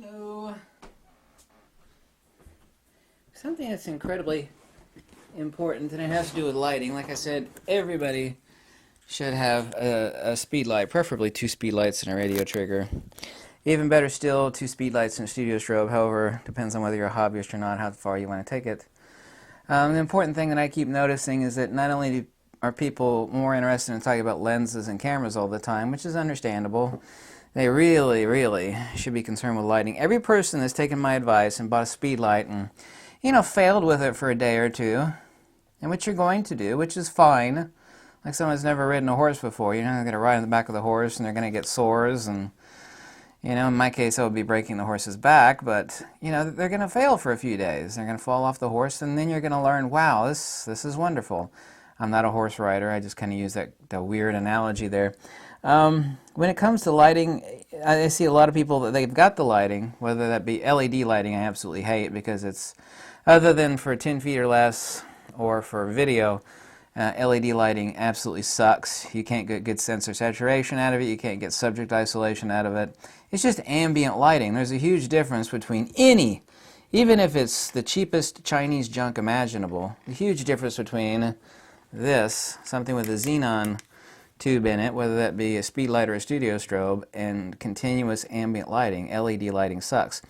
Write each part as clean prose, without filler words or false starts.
Hello. Something that's incredibly important, and it has to do with lighting. Like I said, everybody should have a speed light, preferably two speed lights and a radio trigger. Even better still, two speed lights and a studio strobe. However, depends on whether you're a hobbyist or not, how far you want to take it. The important thing that I keep noticing is that not only are people more interested in talking about lenses and cameras all the time, which is understandable, they really, really should be concerned with lighting. Every person that's taken my advice and bought a speed light and, failed with it for a day or two, and what you're going to do, which is fine, like someone who's never ridden a horse before, they're going to ride on the back of the horse and they're going to get sores and, in my case, I would be breaking the horse's back, but, they're going to fail for a few days. They're going to fall off the horse, and then you're going to learn, wow, this is wonderful. I'm not a horse rider. I just kind of use that weird analogy there. When it comes to lighting, I see a lot of people that they've got the lighting, whether that be LED lighting, I absolutely hate because it's, other than for 10 feet or less or for video, LED lighting absolutely sucks. You can't get good sensor saturation out of it. You can't get subject isolation out of it. It's just ambient lighting. There's a huge difference between even if it's the cheapest Chinese junk imaginable, a huge difference between this, something with a xenon tube in it, whether that be a speed light or a studio strobe, and continuous ambient lighting. LED lighting sucks.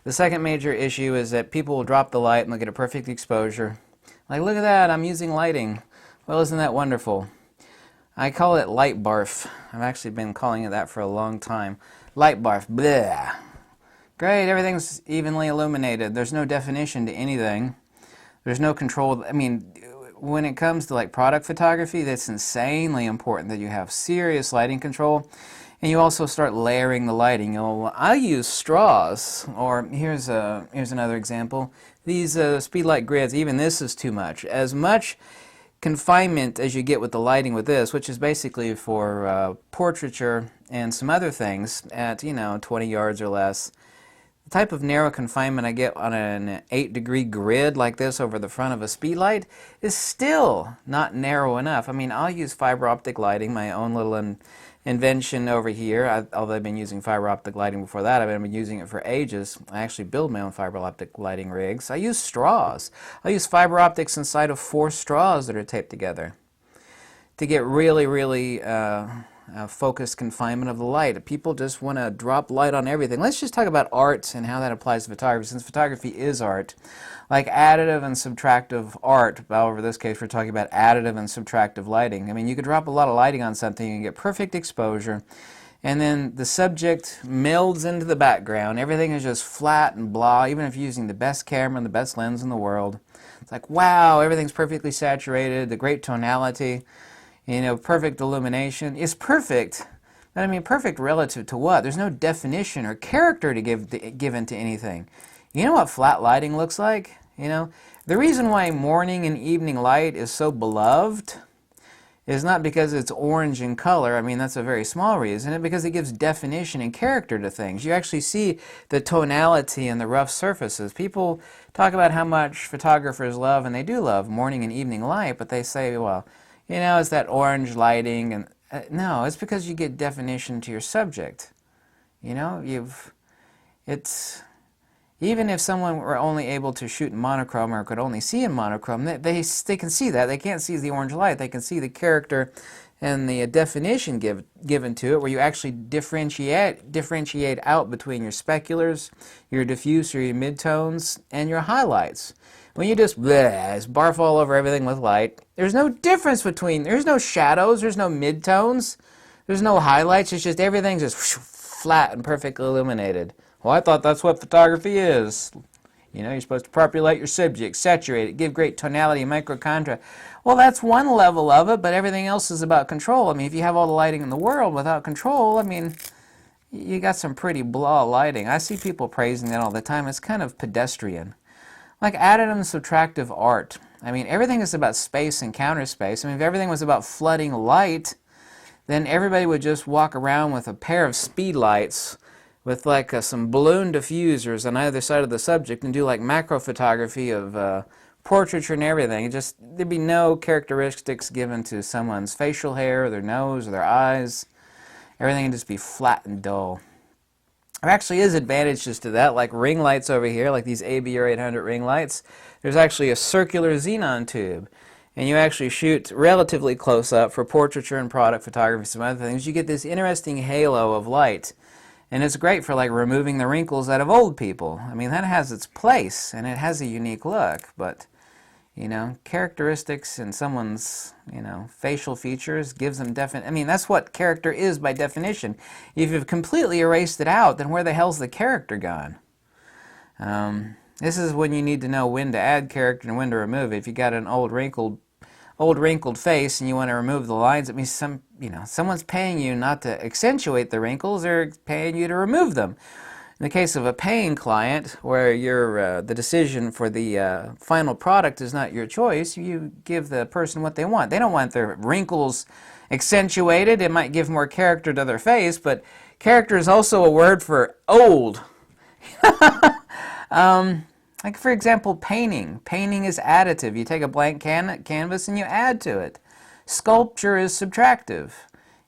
The second major issue is that people will drop the light and they'll get a perfect exposure. Like, look at that, I'm using lighting. Well, isn't that wonderful? I call it light barf. I've actually been calling it that for a long time. Light barf, bleh. Great, everything's evenly illuminated. There's no definition to anything. There's no control. I mean, when it comes to like product photography, that's insanely important that you have serious lighting control. And you also start layering the lighting. I use straws, or here's another example. These speedlight grids, even this is too much. As much confinement as you get with the lighting with this, which is basically for portraiture and some other things at 20 yards or less. The type of narrow confinement I get on an 8-degree grid like this over the front of a speedlight is still not narrow enough. I mean, I'll use fiber optic lighting, my own little invention over here. Although I've been using fiber optic lighting before that, I've been using it for ages. I actually build my own fiber optic lighting rigs. I use straws. I use fiber optics inside of 4 straws that are taped together to get really, really focused confinement of the light. People just want to drop light on everything. Let's just talk about art and how that applies to photography, since photography is art. Like additive and subtractive art, however, in this case we're talking about additive and subtractive lighting. I mean, you could drop a lot of lighting on something and get perfect exposure, and then the subject melds into the background. Everything is just flat and blah, even if you're using the best camera and the best lens in the world. It's like, wow, everything's perfectly saturated, the great tonality, perfect illumination. It's perfect, but I mean perfect relative to what? There's no definition or character to given to anything. You know what flat lighting looks like? The reason why morning and evening light is so beloved is not because it's orange in color. I mean, that's a very small reason. It's because it gives definition and character to things. You actually see the tonality and the rough surfaces. People talk about how much photographers love, and they do love morning and evening light, but they say, well, it's that orange lighting, and no, it's because you get definition to your subject. It's even if someone were only able to shoot in monochrome or could only see in monochrome, they can see that. They can't see the orange light. They can see the character and the definition given to it, where you actually differentiate out between your speculars, your diffuse or your midtones, and your highlights. When you just barf all over everything with light, there's no difference there's no shadows, there's no midtones, there's no highlights. It's just everything's just flat and perfectly illuminated. Well, I thought that's what photography is. You're supposed to properly light your subject, saturate it, give great tonality and micro contrast. Well, that's one level of it, but everything else is about control. I mean, if you have all the lighting in the world without control, I mean, you got some pretty blah lighting. I see people praising that all the time. It's kind of pedestrian. Like additive and subtractive art. I mean, everything is about space and counter space. I mean, if everything was about flooding light, then everybody would just walk around with a pair of speed lights with like some balloon diffusers on either side of the subject and do like macro photography of portraiture and everything. There'd be no characteristics given to someone's facial hair, or their nose, or their eyes. Everything would just be flat and dull. There actually is advantages to that, like ring lights over here, like these ABR 800 ring lights. There's actually a circular xenon tube, and you actually shoot relatively close up for portraiture and product photography, some other things. You get this interesting halo of light, and it's great for like removing the wrinkles out of old people. I mean, that has its place, and it has a unique look, but you know, characteristics in someone's, you know, facial features gives them definite. I mean, that's what character is by definition. If you've completely erased it out, then where the hell's the character gone? This is when you need to know when to add character and when to remove it. If you got an old wrinkled face and you want to remove the lines, it means someone's paying you not to accentuate the wrinkles; they're paying you to remove them. In the case of a paying client, where the decision for the final product is not your choice, you give the person what they want. They don't want their wrinkles accentuated. It might give more character to their face, but character is also a word for old. Like, for example, painting. Painting is additive. You take a blank canvas and you add to it. Sculpture is subtractive.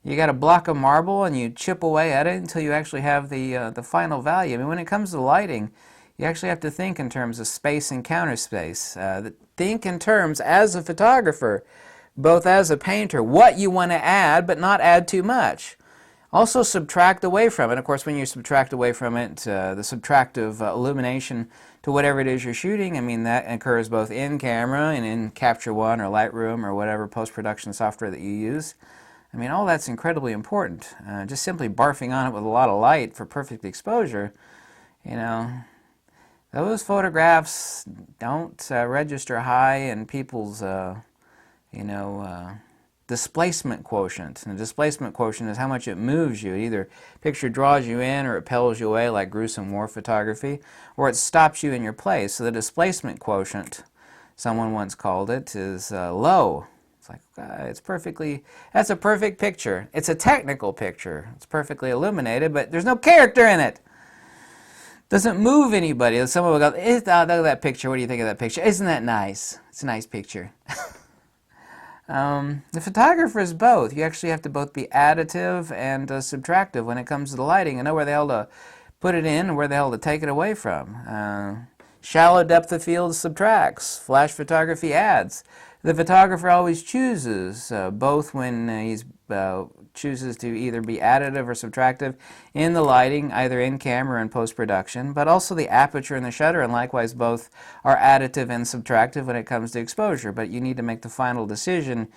You got a block of marble and you chip away at it until you actually have the final value. I mean, when it comes to lighting, you actually have to think in terms of space and counter space. Think in terms, as a photographer, both as a painter, what you want to add, but not add too much. Also subtract away from it. Of course, when you subtract away from it, the subtractive illumination to whatever it is you're shooting, I mean, that occurs both in camera and in Capture One or Lightroom or whatever post-production software that you use. I mean, all that's incredibly important. Just simply barfing on it with a lot of light for perfect exposure, you know, those photographs don't register high in people's, displacement quotient. And the displacement quotient is how much it moves you. Either picture draws you in or it repels you away, like gruesome war photography, or it stops you in your place. So the displacement quotient, someone once called it, is low. It's like, that's a perfect picture. It's a technical picture. It's perfectly illuminated, but there's no character in it. Doesn't move anybody. Someone will go, look at that picture. What do you think of that picture? Isn't that nice? It's a nice picture. The photographer is both. You actually have to both be additive and subtractive when it comes to the lighting and know where the hell to put it in and where the hell to take it away from. Shallow depth of field subtracts. Flash photography adds. The photographer always chooses, both when he chooses to either be additive or subtractive in the lighting, either in camera or in post-production, but also the aperture and the shutter, and likewise both are additive and subtractive when it comes to exposure. But you need to make the final decision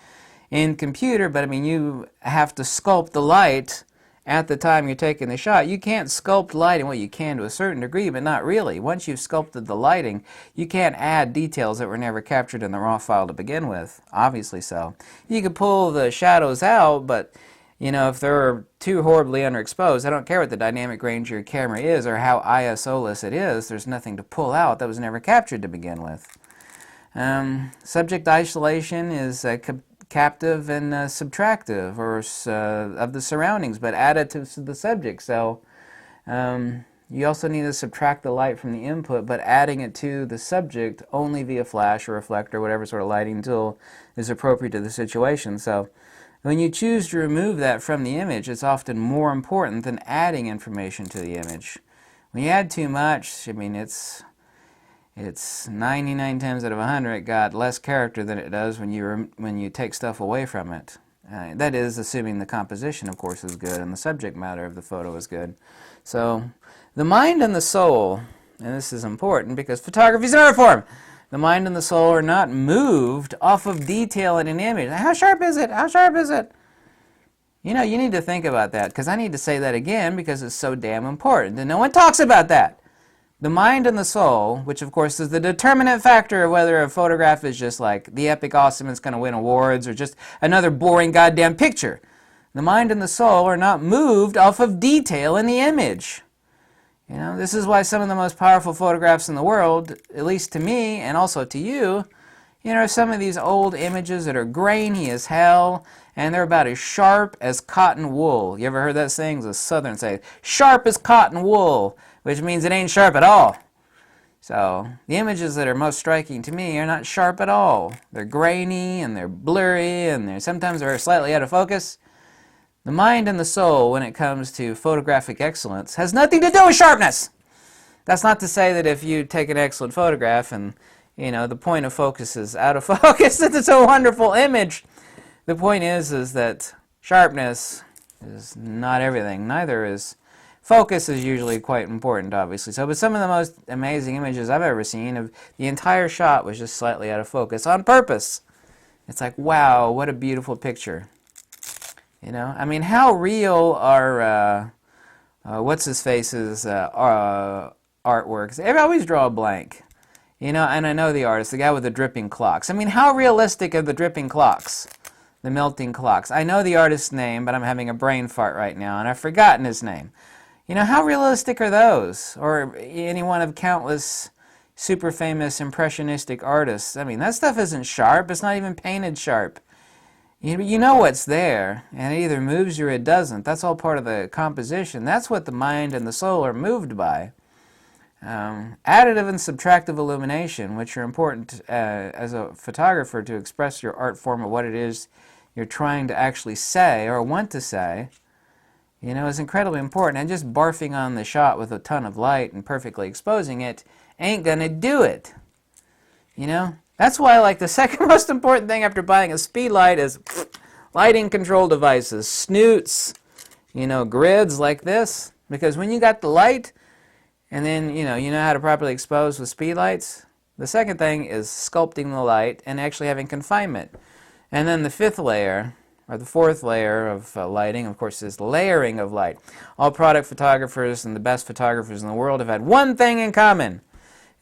in computer, but I mean, you have to sculpt the light at the time you're taking the shot. You can't sculpt lighting. Well, you can to a certain degree, but not really. Once you've sculpted the lighting, you can't add details that were never captured in the raw file to begin with. Obviously so. You could pull the shadows out, but you know, if they're too horribly underexposed, I don't care what the dynamic range of your camera is or how ISO-less it is, there's nothing to pull out that was never captured to begin with. Subject isolation is captive and subtractive, or of the surroundings, but additive to the subject. So you also need to subtract the light from the input, but adding it to the subject only via flash or reflector, whatever sort of lighting tool is appropriate to the situation. So when you choose to remove that from the image, it's often more important than adding information to the image. When you add too much, I mean, it's 99 times out of 100 it got less character than it does when you take stuff away from it. That is, assuming the composition, of course, is good and the subject matter of the photo is good. So the mind and the soul, and this is important because photography is an art form. The mind and the soul are not moved off of detail in an image. How sharp is it? How sharp is it? You know, you need to think about that, because I need to say that again because it's so damn important, and no one talks about that. The mind and the soul, which of course is the determinant factor of whether a photograph is just like the epic awesome that's going to win awards or just another boring goddamn picture. The mind and the soul are not moved off of detail in the image. You know, this is why some of the most powerful photographs in the world, at least to me and also to you, are some of these old images that are grainy as hell and they're about as sharp as cotton wool. You ever heard that saying? It's a southern saying, sharp as cotton wool, which means it ain't sharp at all. So the images that are most striking to me are not sharp at all. They're grainy and they're blurry and sometimes they're slightly out of focus. The mind and the soul, when it comes to photographic excellence, has nothing to do with sharpness. That's not to say that if you take an excellent photograph and, the point of focus is out of focus, that it's a wonderful image. The point is that sharpness is not everything. Neither is focus is usually quite important, obviously. So, but some of the most amazing images I've ever seen of the entire shot was just slightly out of focus on purpose. It's like, wow, what a beautiful picture. I mean, how real are what's his face's artworks? They always draw a blank. And I know the artist, the guy with the dripping clocks. I mean, how realistic are the dripping clocks? The melting clocks. I know the artist's name, but I'm having a brain fart right now, and I've forgotten his name. How realistic are those? Or any one of countless super famous impressionistic artists. I mean, that stuff isn't sharp. It's not even painted sharp. You know what's there, and it either moves or it doesn't. That's all part of the composition. That's what the mind and the soul are moved by. Additive and subtractive illumination, which are important as a photographer to express your art form of what it is you're trying to actually say or want to say, is incredibly important. And just barfing on the shot with a ton of light and perfectly exposing it ain't gonna do it. That's why, like, the second most important thing after buying a speed light is lighting control devices, snoots, grids like this. Because when you got the light, and then, you know how to properly expose with speed lights, the second thing is sculpting the light and actually having confinement. And then the fifth layer, or the fourth layer of lighting, of course, is layering of light. All product photographers and the best photographers in the world have had one thing in common,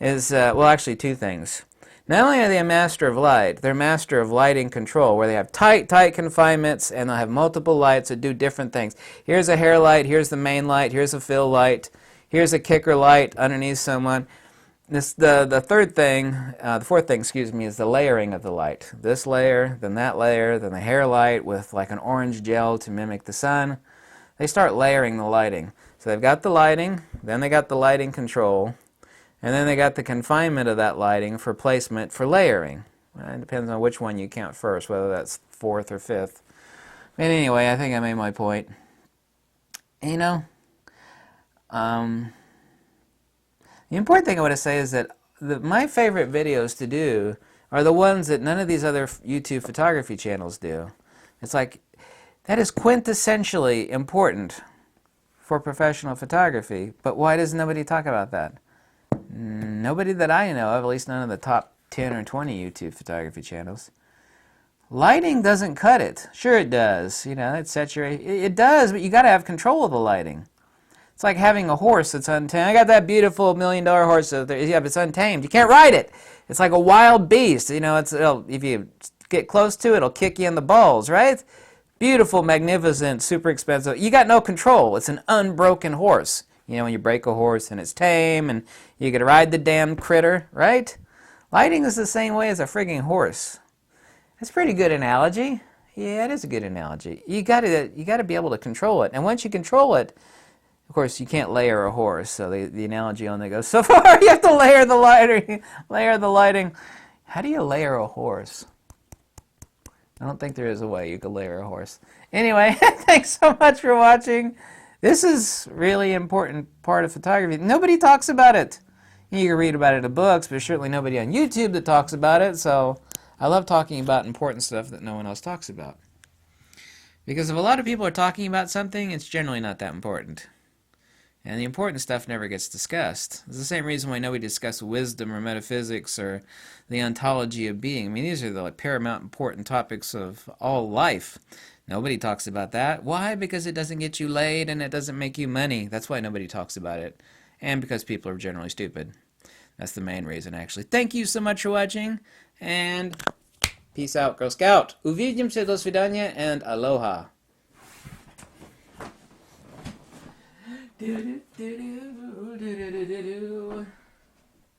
is, well, actually two things. Not only are they a master of light, they're master of lighting control, where they have tight confinements, and they'll have multiple lights that do different things. Here's a hair light, here's the main light, here's a fill light, here's a kicker light underneath someone. The fourth thing, is the layering of the light. This layer, then that layer, then the hair light with like an orange gel to mimic the sun. They start layering the lighting. So they've got the lighting, then they got the lighting control, and then they got the confinement of that lighting for placement for layering. It depends on which one you count first, whether that's fourth or fifth. But anyway, I think I made my point. The important thing I want to say is that my favorite videos to do are the ones that none of these other YouTube photography channels do. It's like, that is quintessentially important for professional photography, but why does nobody talk about that? Nobody that I know of, at least none of the top 10 or 20 YouTube photography channels. Lighting doesn't cut it. Sure it does. It saturates. It does, but you got to have control of the lighting. It's like having a horse that's untamed. I got that beautiful $1 million horse. Yeah, but it's untamed. You can't ride it. It's like a wild beast. If you get close to it, it'll kick you in the balls, right? Beautiful, magnificent, super expensive. You got no control. It's an unbroken horse. When you break a horse and it's tame and you get to ride the damn critter, right? Lighting is the same way as a frigging horse. That's a pretty good analogy. Yeah, it is a good analogy. You got to be able to control it. And once you control it, of course, you can't layer a horse, so the analogy only goes so far. You have to layer the lighting. How do you layer a horse? I don't think there is a way you could layer a horse. Anyway, thanks so much for watching. This is really important part of photography. Nobody talks about it. You can read about it in books, but there's certainly nobody on YouTube that talks about it, so I love talking about important stuff that no one else talks about. Because if a lot of people are talking about something, it's generally not that important. And the important stuff never gets discussed. It's the same reason why nobody discusses wisdom or metaphysics or the ontology of being. I mean, these are the paramount important topics of all life. Nobody talks about that. Why? Because it doesn't get you laid and it doesn't make you money. That's why nobody talks about it. And because people are generally stupid. That's the main reason, actually. Thank you so much for watching, and peace out, Girl Scout. Увидимся, до свидания, and aloha. Do do do do do do do do.